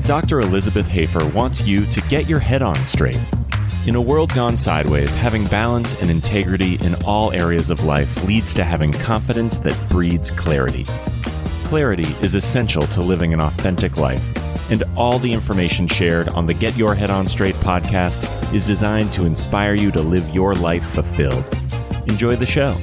Dr. Elizabeth Hoefer wants you to get your head on straight. In a world gone sideways, having balance and integrity in all areas of life leads to having confidence that breeds clarity. Clarity is essential to living an authentic life, and all the information shared on the Get Your Head On Straight podcast is designed to inspire you to live your life fulfilled. Enjoy the show.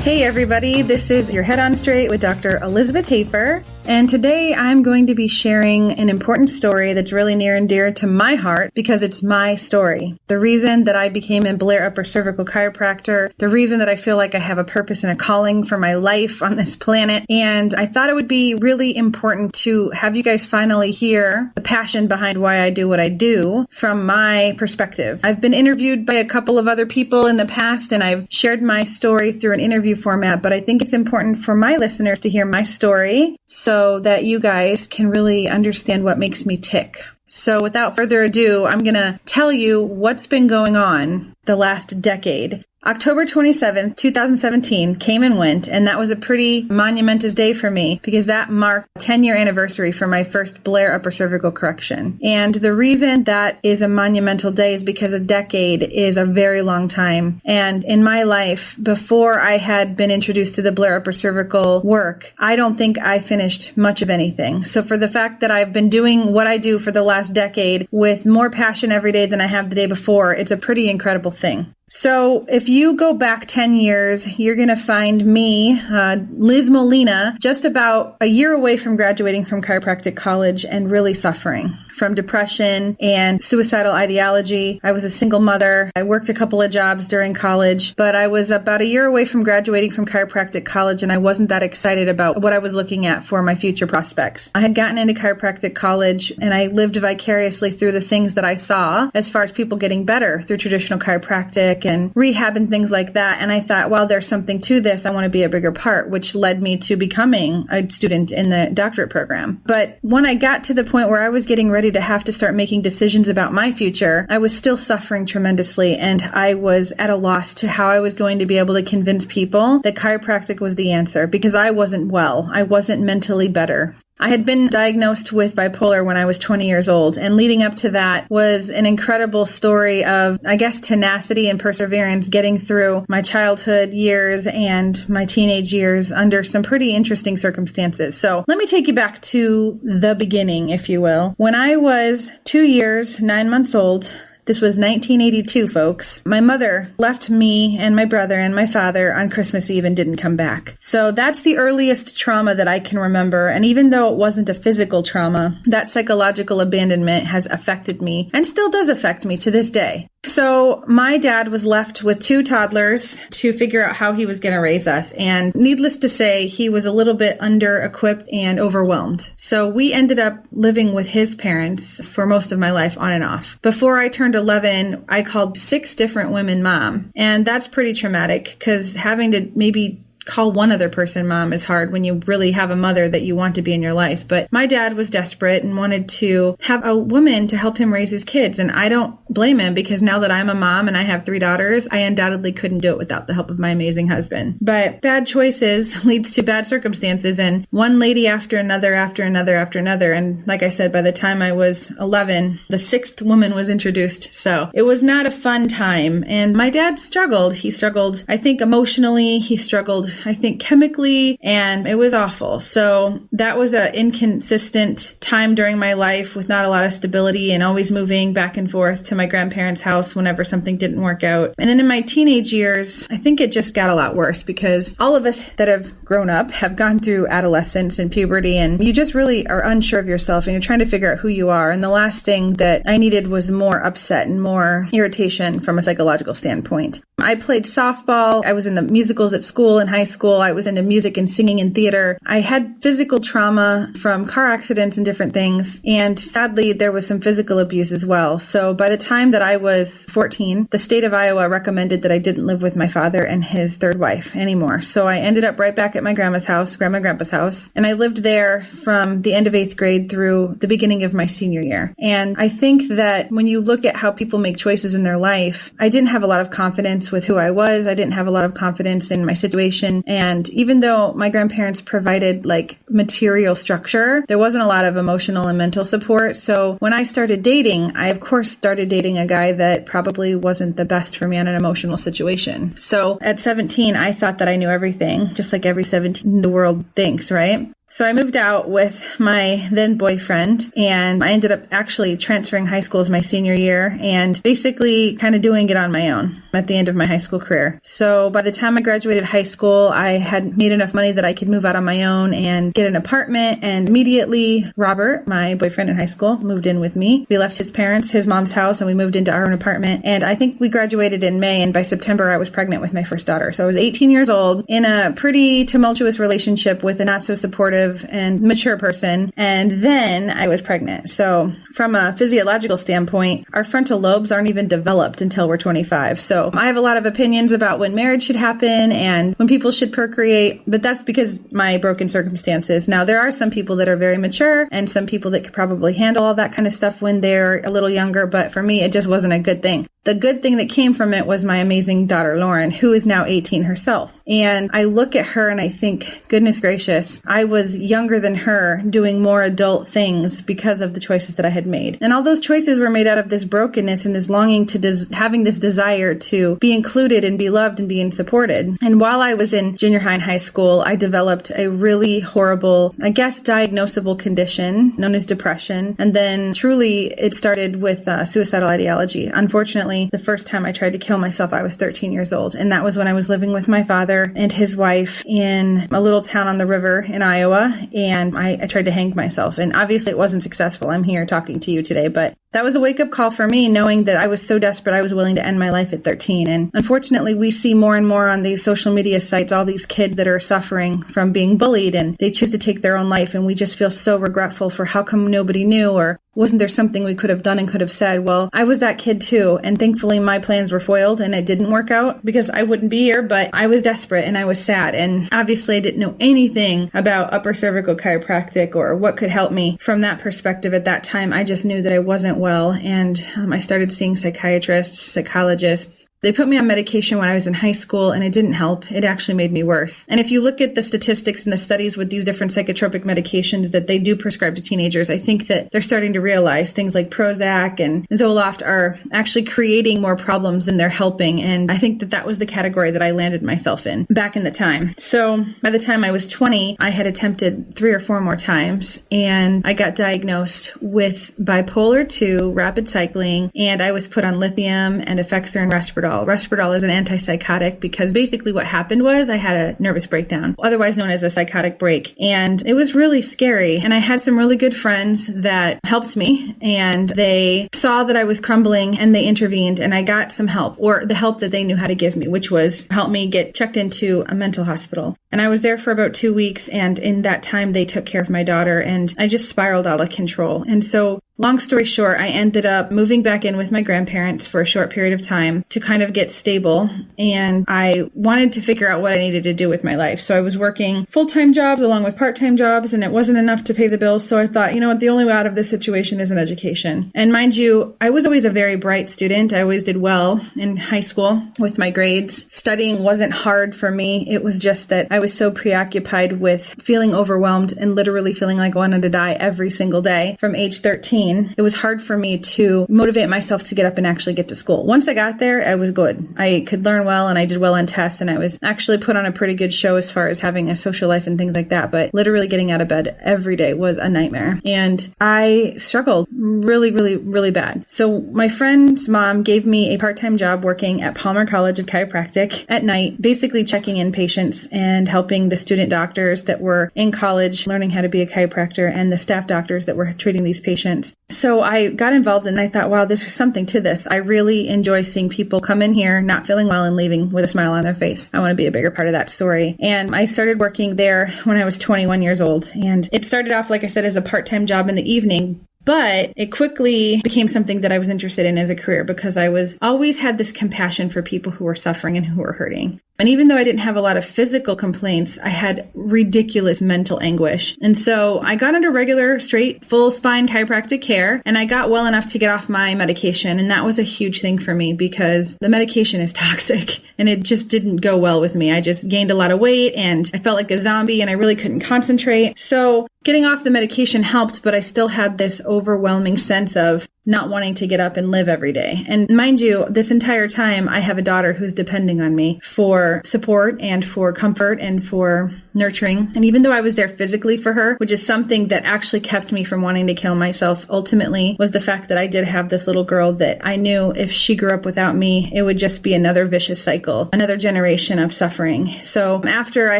Hey everybody, this is Your Head On Straight with Dr. Elizabeth Hoefer, and today I'm going to be sharing an important story that's really near and dear to my heart because it's my story. The reason that I became a Blair Upper Cervical Chiropractor, the reason that I feel like I have a purpose and a calling for my life on this planet, and I thought it would be really important to have you guys finally hear the passion behind why I do what I do from my perspective. I've been interviewed by a couple of other people in the past, and I've shared my story through an interview format, but I think it's important for my listeners to hear my story so that you guys can really understand what makes me tick. So without further ado, I'm going to tell you what's been going on the last decade. October 27th, 2017 came and went, and that was a pretty monumentous day for me because that marked a 10-year anniversary for my first Blair Upper Cervical Correction. And the reason that is a monumental day is because a decade is a very long time. And in my life, before I had been introduced to the Blair Upper Cervical work, I don't think I finished much of anything. So for the fact that I've been doing what I do for the last decade with more passion every day than I have the day before, it's a pretty incredible thing. So if you go back 10 years, you're going to find me, Liz Molina, just about a year away from graduating from chiropractic college and really suffering from depression and suicidal ideology. I was a single mother. I worked a couple of jobs during college, but I was about a year away from graduating from chiropractic college, and I wasn't that excited about what I was looking at for my future prospects. I had gotten into chiropractic college, and I lived vicariously through the things that I saw as far as people getting better through traditional chiropractic and rehab and things like that. And I thought, well, there's something to this. I want to be a bigger part, which led me to becoming a student in the doctorate program. But when I got to the point where I was getting ready to have to start making decisions about my future, I was still suffering tremendously. And I was at a loss to how I was going to be able to convince people that chiropractic was the answer because I wasn't well. I wasn't mentally better. I had been diagnosed with bipolar when I was 20 years old, and leading up to that was an incredible story of, I guess, tenacity and perseverance getting through my childhood years and my teenage years under some pretty interesting circumstances. So let me take you back to the beginning, if you will. When I was 2 years, 9 months old, this was 1982, folks. My mother left me and my brother and my father on Christmas Eve and didn't come back. So that's the earliest trauma that I can remember. And even though it wasn't a physical trauma, that psychological abandonment has affected me and still does affect me to this day. So my dad was left with two toddlers to figure out how he was going to raise us. And needless to say, he was a little bit under-equipped and overwhelmed. So we ended up living with his parents for most of my life on and off. Before I turned 11, I called 6 different women mom. And that's pretty traumatic because having to maybe call one other person mom is hard when you really have a mother that you want to be in your life. But my dad was desperate and wanted to have a woman to help him raise his kids. And I don't blame him because now that I'm a mom and I have 3 daughters, I undoubtedly couldn't do it without the help of my amazing husband. But bad choices leads to bad circumstances, and one lady after another, after another, after another. And like I said, by the time I was 11, the 6th woman was introduced. So it was not a fun time. And my dad struggled. He struggled, I think, emotionally. He struggled, I think, chemically, and it was awful. So that was an inconsistent time during my life with not a lot of stability and always moving back and forth to my grandparents' house whenever something didn't work out. And then in my teenage years, I think it just got a lot worse because all of us that have grown up have gone through adolescence and puberty, and you just really are unsure of yourself and you're trying to figure out who you are. And the last thing that I needed was more upset and more irritation from a psychological standpoint. I played softball. I was in the musicals at school and high school. I was into music and singing and theater. I had physical trauma from car accidents and different things. And sadly, there was some physical abuse as well. So by the time that I was 14, the state of Iowa recommended that I didn't live with my father and his third wife anymore. So I ended up right back at my grandma and grandpa's house. And I lived there from the end of 8th grade through the beginning of my senior year. And I think that when you look at how people make choices in their life, I didn't have a lot of confidence with who I was. I didn't have a lot of confidence in my situation situation. And even though my grandparents provided like material structure, there wasn't a lot of emotional and mental support. So when I started dating, I of course started dating a guy that probably wasn't the best for me in an emotional situation. So at 17, I thought that I knew everything, just like every 17 in the world thinks, right? So I moved out with my then boyfriend, and I ended up actually transferring high school as my senior year and basically kind of doing it on my own at the end of my high school career. So by the time I graduated high school, I had made enough money that I could move out on my own and get an apartment. And immediately, Robert, my boyfriend in high school, moved in with me. We left his mom's house, and we moved into our own apartment. And I think we graduated in May, and by September, I was pregnant with my first daughter. So I was 18 years old in a pretty tumultuous relationship with a not so supportive and mature person. And then I was pregnant. So from a physiological standpoint, our frontal lobes aren't even developed until we're 25. So I have a lot of opinions about when marriage should happen and when people should procreate, but that's because my broken circumstances. Now, there are some people that are very mature and some people that could probably handle all that kind of stuff when they're a little younger. But for me, it just wasn't a good thing. The good thing that came from it was my amazing daughter, Lauren, who is now 18 herself. And I look at her and I think, goodness gracious, I was younger than her doing more adult things because of the choices that I had made. And all those choices were made out of this brokenness and this longing to having this desire to be included and be loved and being supported. And while I was in junior high and high school, I developed a really horrible, I guess, diagnosable condition known as depression. And then truly it started with suicidal ideology. Unfortunately, the first time I tried to kill myself, I was 13 years old. And that was when I was living with my father and his wife in a little town on the river in Iowa. And I tried to hang myself. And obviously it wasn't successful. I'm here talking to you today, but that was a wake-up call for me, knowing that I was so desperate I was willing to end my life at 13. And unfortunately, we see more and more on these social media sites, all these kids that are suffering from being bullied and they choose to take their own life. And we just feel so regretful for how come nobody knew, or wasn't there something we could have done and could have said? Well, I was that kid too. And thankfully my plans were foiled and it didn't work out because I wouldn't be here, but I was desperate and I was sad. And obviously I didn't know anything about upper cervical chiropractic or what could help me from that perspective at that time. I just knew that I wasn't well. And I started seeing psychiatrists, psychologists. They put me on medication when I was in high school and it didn't help. It actually made me worse. And if you look at the statistics and the studies with these different psychotropic medications that they do prescribe to teenagers, I think that they're starting to realize things like Prozac and Zoloft are actually creating more problems than they're helping. And I think that that was the category that I landed myself in back in the time. So by the time I was 20, I had attempted 3 or 4 more times and I got diagnosed with bipolar 2, rapid cycling, and I was put on lithium and Effexor and Risperdal. Risperdal is an antipsychotic because basically what happened was I had a nervous breakdown, otherwise known as a psychotic break. And it was really scary. And I had some really good friends that helped me and they saw that I was crumbling and they intervened and I got some help, or the help that they knew how to give me, which was help me get checked into a mental hospital. And I was there for about 2 weeks. And in that time, they took care of my daughter and I just spiraled out of control. And so long story short, I ended up moving back in with my grandparents for a short period of time to kind of get stable. And I wanted to figure out what I needed to do with my life. So I was working full-time jobs along with part-time jobs, and it wasn't enough to pay the bills. So I thought, you know what, the only way out of this situation is an education. And mind you, I was always a very bright student. I always did well in high school with my grades. Studying wasn't hard for me. It was just that I was so preoccupied with feeling overwhelmed and literally feeling like I wanted to die every single day from age 13. It was hard for me to motivate myself to get up and actually get to school. Once I got there, I was good. I could learn well and I did well on tests and I was actually put on a pretty good show as far as having a social life and things like that. But literally getting out of bed every day was a nightmare. And I struggled really, really, really bad. So my friend's mom gave me a part-time job working at Palmer College of Chiropractic at night, basically checking in patients and helping the student doctors that were in college learning how to be a chiropractor and the staff doctors that were treating these patients. So I got involved and I thought, wow, there's something to this. I really enjoy seeing people come in here not feeling well and leaving with a smile on their face. I want to be a bigger part of that story. And I started working there when I was 21 years old. And it started off, like I said, as a part-time job in the evening. But it quickly became something that I was interested in as a career because I always had this compassion for people who were suffering and who were hurting. And even though I didn't have a lot of physical complaints, I had ridiculous mental anguish. And so I got under regular, straight, full spine chiropractic care, and I got well enough to get off my medication. And that was a huge thing for me because the medication is toxic and it just didn't go well with me. I just gained a lot of weight and I felt like a zombie and I really couldn't concentrate. So getting off the medication helped, but I still had this overwhelming sense of not wanting to get up and live every day. And mind you, this entire time, I have a daughter who's depending on me for support and for comfort and for nurturing. And even though I was there physically for her, which is something that actually kept me from wanting to kill myself ultimately, was the fact that I did have this little girl that I knew if she grew up without me, it would just be another vicious cycle, another generation of suffering. So after I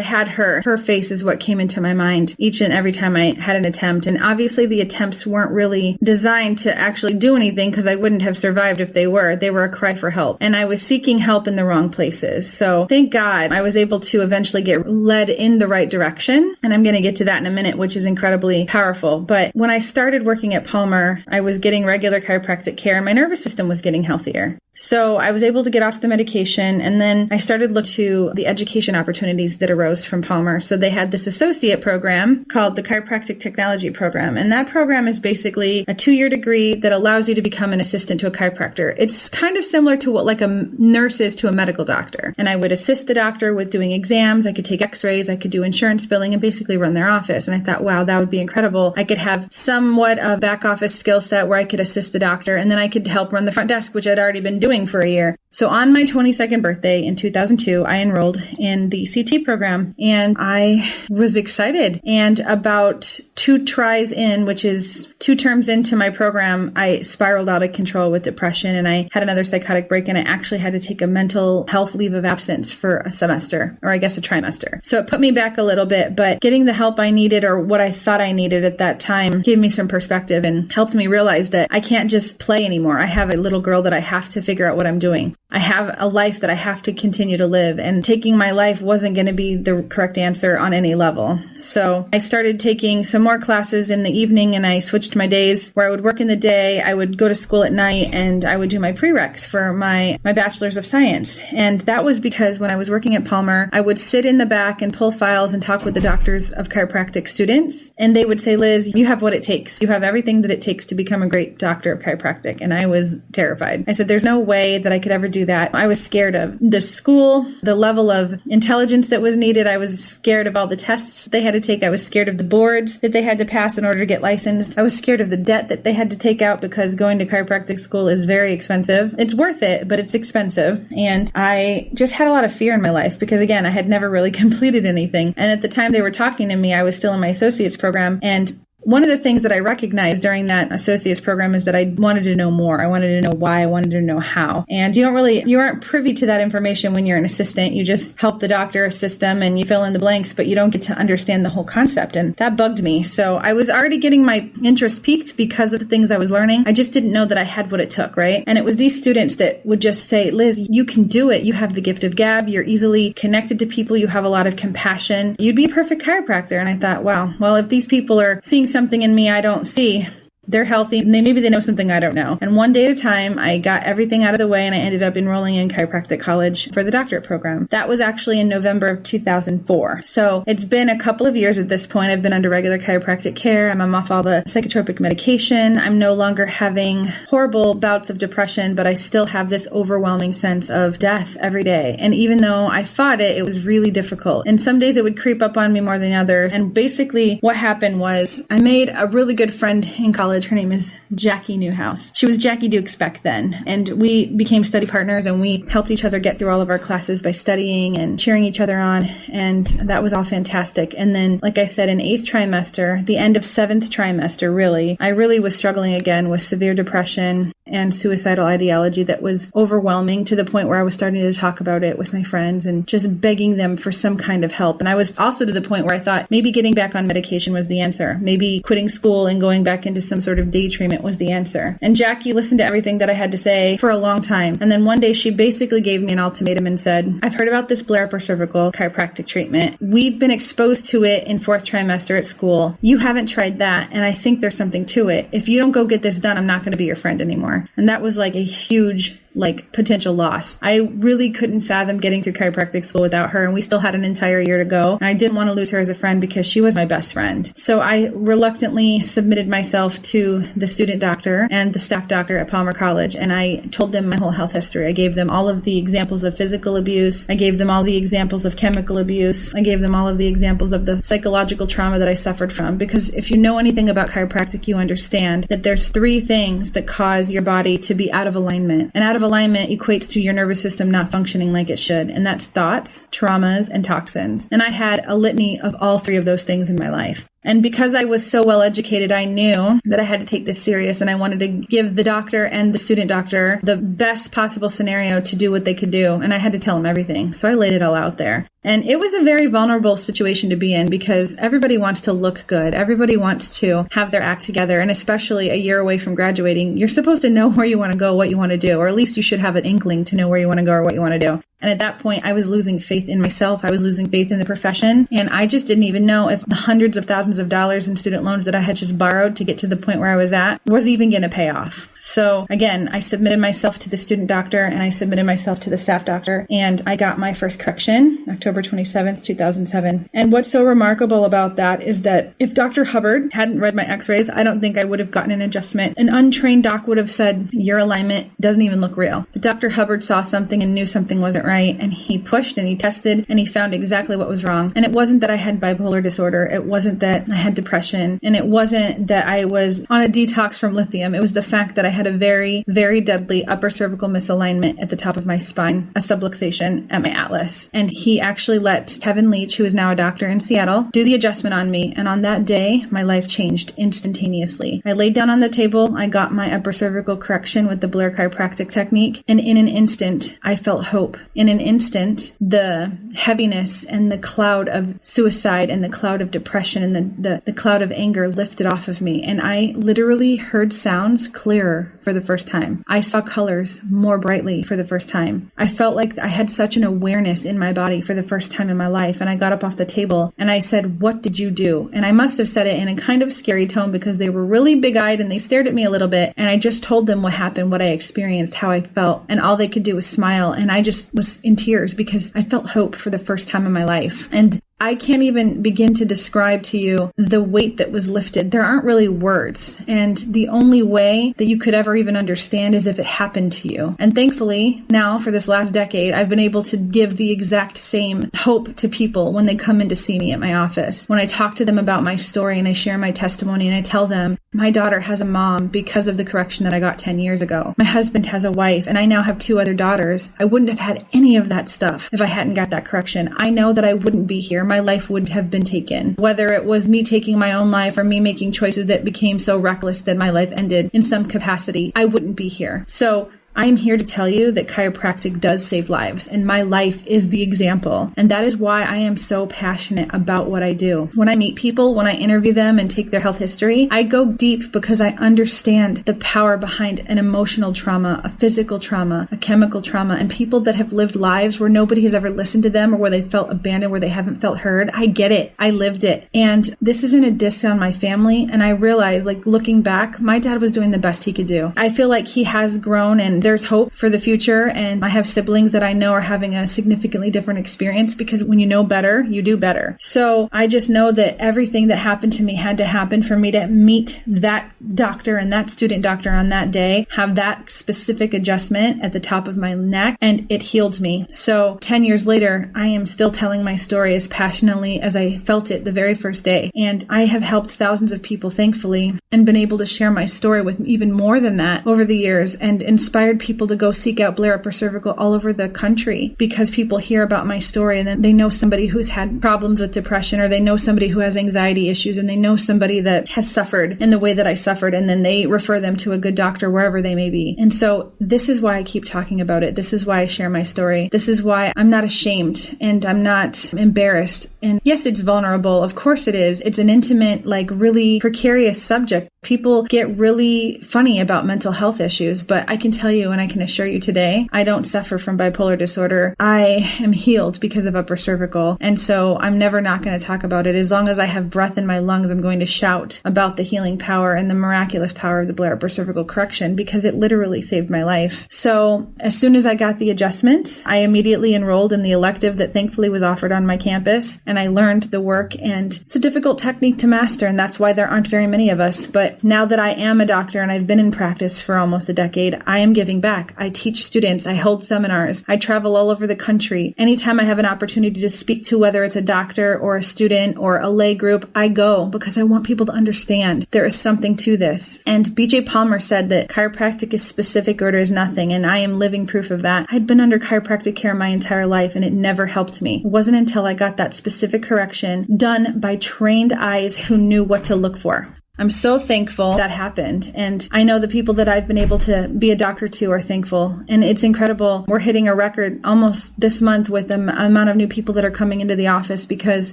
had her face is what came into my mind each and every time I had an attempt. And obviously the attempts weren't really designed to actually do anything because I wouldn't have survived if they were. They were a cry for help. And I was seeking help in the wrong places. So thank God I was able to eventually get led in the right direction. And I'm going to get to that in a minute, which is incredibly powerful. But when I started working at Palmer, I was getting regular chiropractic care and my nervous system was getting healthier. So I was able to get off the medication, and then I started looking to the education opportunities that arose from Palmer. So they had this associate program called the Chiropractic Technology Program, and that program is basically a 2-year degree that allows you to become an assistant to a chiropractor. It's kind of similar to what like a nurse is to a medical doctor, and I would assist the doctor with doing exams. I could take x-rays, I could do insurance billing, and basically run their office. And I thought, wow, that would be incredible. I could have somewhat of back office skill set where I could assist the doctor, and then I could help run the front desk, which I'd already been doing for a year. So on my 22nd birthday in 2002, I enrolled in the CT program and I was excited. And about 2 tries in, which is 2 terms into my program, I spiraled out of control with depression and I had another psychotic break and I actually had to take a mental health leave of absence for a semester, or I guess a trimester. So it put me back a little bit, but getting the help I needed, or what I thought I needed at that time, gave me some perspective and helped me realize that I can't just play anymore. I have a little girl that I have to figure out what I'm doing. I have a life that I have to continue to live, and taking my life wasn't going to be the correct answer on any level. So I started taking some more classes in the evening and I switched my days where I would work in the day, I would go to school at night, and I would do my prereqs for my bachelor's of science. And that was because when I was working at Palmer, I would sit in the back and pull files and talk with the doctors of chiropractic students. And they would say, Liz, you have what it takes. You have everything that it takes to become a great doctor of chiropractic. And I was terrified. I said, there's no way that I could ever do that. I was scared of the school, the level of intelligence that was needed. I was scared of all the tests they had to take. I was scared of the boards that they had to pass in order to get licensed. I was scared of the debt that they had to take out because going to chiropractic school is very expensive. It's worth it, but it's expensive. And I just had a lot of fear in my life because, again, I had never really completed anything. And at the time they were talking to me, I was still in my associate's program. And one of the things that I recognized during that associate's program is that I wanted to know more. I wanted to know why. I wanted to know how. And you aren't privy to that information when you're an assistant. You just help the doctor assist them and you fill in the blanks, but you don't get to understand the whole concept. And that bugged me. So I was already getting my interest piqued because of the things I was learning. I just didn't know that I had what it took, right? And it was these students that would just say, Liz, you can do it. You have the gift of gab. You're easily connected to people. You have a lot of compassion. You'd be a perfect chiropractor. And I thought, wow, well, if these people are seeing something in me I don't see, they're healthy, and maybe they know something I don't know. And one day at a time, I got everything out of the way and I ended up enrolling in chiropractic college for the doctorate program. That was actually in November of 2004. So it's been a couple of years at this point. I've been under regular chiropractic care. I'm off all the psychotropic medication. I'm no longer having horrible bouts of depression, but I still have this overwhelming sense of death every day. And even though I fought it, it was really difficult. And some days it would creep up on me more than others. And basically what happened was I made a really good friend in college. Her name is Jackie Newhouse. She was Jackie Dukes back then. And we became study partners and we helped each other get through all of our classes by studying and cheering each other on. And that was all fantastic. And then, like I said, in 8th trimester, the end of 7th trimester, I really was struggling again with severe depression and suicidal ideology that was overwhelming to the point where I was starting to talk about it with my friends and just begging them for some kind of help. And I was also to the point where I thought maybe getting back on medication was the answer. Maybe quitting school and going back into some sort of day treatment was the answer. And Jackie listened to everything that I had to say for a long time. And then one day she basically gave me an ultimatum and said, I've heard about this Blair Upper Cervical Chiropractic treatment. We've been exposed to it in 4th trimester at school. You haven't tried that, and I think there's something to it. If you don't go get this done, I'm not going to be your friend anymore. And that was like a huge like potential loss. I really couldn't fathom getting through chiropractic school without her, and we still had an entire year to go. And I didn't want to lose her as a friend because she was my best friend. So I reluctantly submitted myself to the student doctor and the staff doctor at Palmer College, and I told them my whole health history. I gave them all of the examples of physical abuse. I gave them all the examples of chemical abuse. I gave them all of the examples of the psychological trauma that I suffered from. Because if you know anything about chiropractic, you understand that there's 3 things that cause your body to be out of alignment. And out of alignment equates to your nervous system not functioning like it should. And that's thoughts, traumas, and toxins. And I had a litany of all 3 of those things in my life. And because I was so well educated, I knew that I had to take this serious, and I wanted to give the doctor and the student doctor the best possible scenario to do what they could do. And I had to tell them everything. So I laid it all out there. And it was a very vulnerable situation to be in because everybody wants to look good. Everybody wants to have their act together. And especially a year away from graduating, you're supposed to know where you want to go, what you want to do, or at least you should have an inkling to know where you want to go or what you want to do. And at that point, I was losing faith in myself. I was losing faith in the profession. And I just didn't even know if the hundreds of thousands of dollars in student loans that I had just borrowed to get to the point where I was at was even going to pay off. So again, I submitted myself to the student doctor and I submitted myself to the staff doctor, and I got my first correction October 27th, 2007. And what's so remarkable about that is that if Dr. Hubbard hadn't read my x-rays, I don't think I would have gotten an adjustment. An untrained doc would have said, your alignment doesn't even look real. But Dr. Hubbard saw something and knew something wasn't right, and he pushed and he tested and he found exactly what was wrong. And it wasn't that I had bipolar disorder. It wasn't that I had depression. And it wasn't that I was on a detox from lithium. It was the fact that I had a very, very deadly upper cervical misalignment at the top of my spine, a subluxation at my atlas. And he actually let Kevin Leach, who is now a doctor in Seattle, do the adjustment on me. And on that day, my life changed instantaneously. I laid down on the table. I got my upper cervical correction with the Blair Chiropractic technique. And in an instant, I felt hope. In an instant, the heaviness and the cloud of suicide and the cloud of depression and the cloud of anger lifted off of me. And I literally heard sounds clearer for the first time. I saw colors more brightly for the first time. I felt like I had such an awareness in my body for the first time in my life. And I got up off the table and I said, what did you do? And I must have said it in a kind of scary tone because they were really big-eyed and they stared at me a little bit. And I just told them what happened, what I experienced, how I felt. And all they could do was smile. And I just was in tears because I felt hope for the first time in my life. And I can't even begin to describe to you the weight that was lifted. There aren't really words. And the only way that you could ever even understand is if it happened to you. And thankfully, now for this last decade, I've been able to give the exact same hope to people when they come in to see me at my office. When I talk to them about my story and I share my testimony and I tell them, my daughter has a mom because of the correction that I got 10 years ago. My husband has a wife and I now have 2 other daughters. I wouldn't have had any of that stuff if I hadn't got that correction. I know that I wouldn't be here. My life would have been taken. Whether it was me taking my own life or me making choices that became so reckless that my life ended in some capacity, I wouldn't be here. So I'm here to tell you that chiropractic does save lives, and my life is the example. And that is why I am so passionate about what I do. When I meet people, when I interview them and take their health history, I go deep because I understand the power behind an emotional trauma, a physical trauma, a chemical trauma, and people that have lived lives where nobody has ever listened to them or where they felt abandoned, where they haven't felt heard. I get it. I lived it. And this isn't a diss on my family. And I realize, like, looking back, my dad was doing the best he could do. I feel like he has grown and there's hope for the future. And I have siblings that I know are having a significantly different experience because when you know better, you do better. So I just know that everything that happened to me had to happen for me to meet that doctor and that student doctor on that day, have that specific adjustment at the top of my neck, and it healed me. So 10 years later, I am still telling my story as passionately as I felt it the very first day. And I have helped thousands of people, thankfully, and been able to share my story with even more than that over the years and inspired people to go seek out Blair Upper Cervical all over the country because people hear about my story and then they know somebody who's had problems with depression, or they know somebody who has anxiety issues, and they know somebody that has suffered in the way that I suffered, and then they refer them to a good doctor wherever they may be. And so this is why I keep talking about it. This is why I share my story. This is why I'm not ashamed and I'm not embarrassed. And yes, it's vulnerable. Of course it is. It's an intimate, like really precarious subject. People get really funny about mental health issues, but I can tell you you and I can assure you today, I don't suffer from bipolar disorder. I am healed because of upper cervical. And so I'm never not going to talk about it. As long as I have breath in my lungs, I'm going to shout about the healing power and the miraculous power of the Blair Upper Cervical Correction because it literally saved my life. So as soon as I got the adjustment, I immediately enrolled in the elective that thankfully was offered on my campus, and I learned the work, and it's a difficult technique to master, and that's why there aren't very many of us. But now that I am a doctor and I've been in practice for almost a decade, I am giving back. I teach students, I hold seminars, I travel all over the country. Anytime I have an opportunity to speak to whether it's a doctor or a student or a lay group, I go because I want people to understand there is something to this. And BJ Palmer said that chiropractic is specific or it is nothing, and I am living proof of that. I'd been under chiropractic care my entire life and it never helped me. It wasn't until I got that specific correction done by trained eyes who knew what to look for. I'm so thankful that happened. And I know the people that I've been able to be a doctor to are thankful. And it's incredible. We're hitting a record almost this month with the amount of new people that are coming into the office because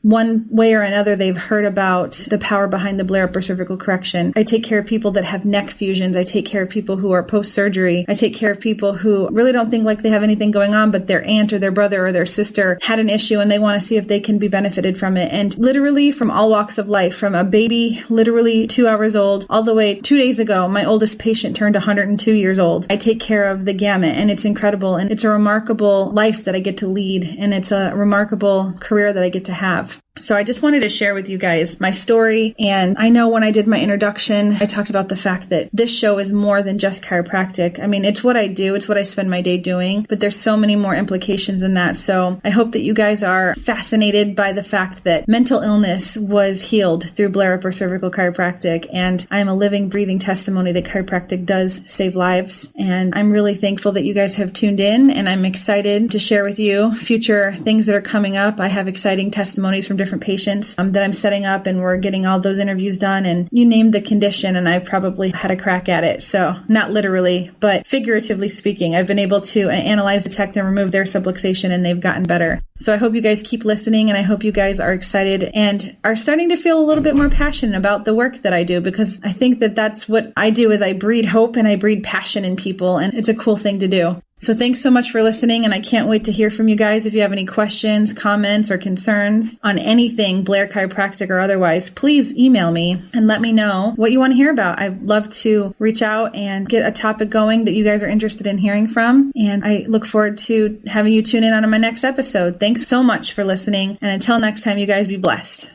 one way or another, they've heard about the power behind the Blair Upper Cervical Correction. I take care of people that have neck fusions. I take care of people who are post-surgery. I take care of people who really don't think like they have anything going on, but their aunt or their brother or their sister had an issue and they want to see if they can be benefited from it. And literally from all walks of life, from a baby, literally 2 hours old, all the way 2 days ago, my oldest patient turned 102 years old. I take care of the gamut, and it's incredible, and it's a remarkable life that I get to lead, and it's a remarkable career that I get to have. So I just wanted to share with you guys my story. And I know when I did my introduction, I talked about the fact that this show is more than just chiropractic. I mean, it's what I do. It's what I spend my day doing, but there's so many more implications in that. So I hope that you guys are fascinated by the fact that mental illness was healed through Blair Upper Cervical Chiropractic. And I am a living, breathing testimony that chiropractic does save lives. And I'm really thankful that you guys have tuned in, and I'm excited to share with you future things that are coming up. I have exciting testimonies from different patients that I'm setting up, and we're getting all those interviews done, and you name the condition and I've probably had a crack at it. So not literally, but figuratively speaking, I've been able to analyze, detect, and remove their subluxation, and they've gotten better. So I hope you guys keep listening, and I hope you guys are excited and are starting to feel a little bit more passionate about the work that I do, because I think that that's what I do is I breed hope and I breed passion in people, and it's a cool thing to do. So thanks so much for listening, and I can't wait to hear from you guys. If you have any questions, comments, or concerns on anything Blair Chiropractic or otherwise, please email me and let me know what you want to hear about. I'd love to reach out and get a topic going that you guys are interested in hearing from, and I look forward to having you tune in on my next episode. Thanks so much for listening, and until next time, you guys be blessed.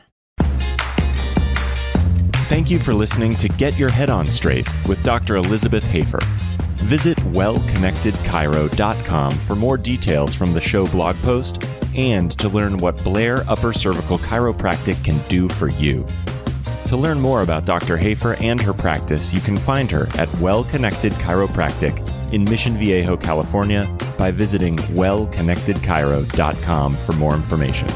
Thank you for listening to Get Your Head On Straight with Dr. Elizabeth Hoefer. Visit wellconnectedchiro.com for more details from the show blog post and to learn what Blair Upper Cervical Chiropractic can do for you. To learn more about Dr. Hoefer and her practice, you can find her at Well Connected Chiropractic in Mission Viejo, California by visiting wellconnectedchiro.com for more information.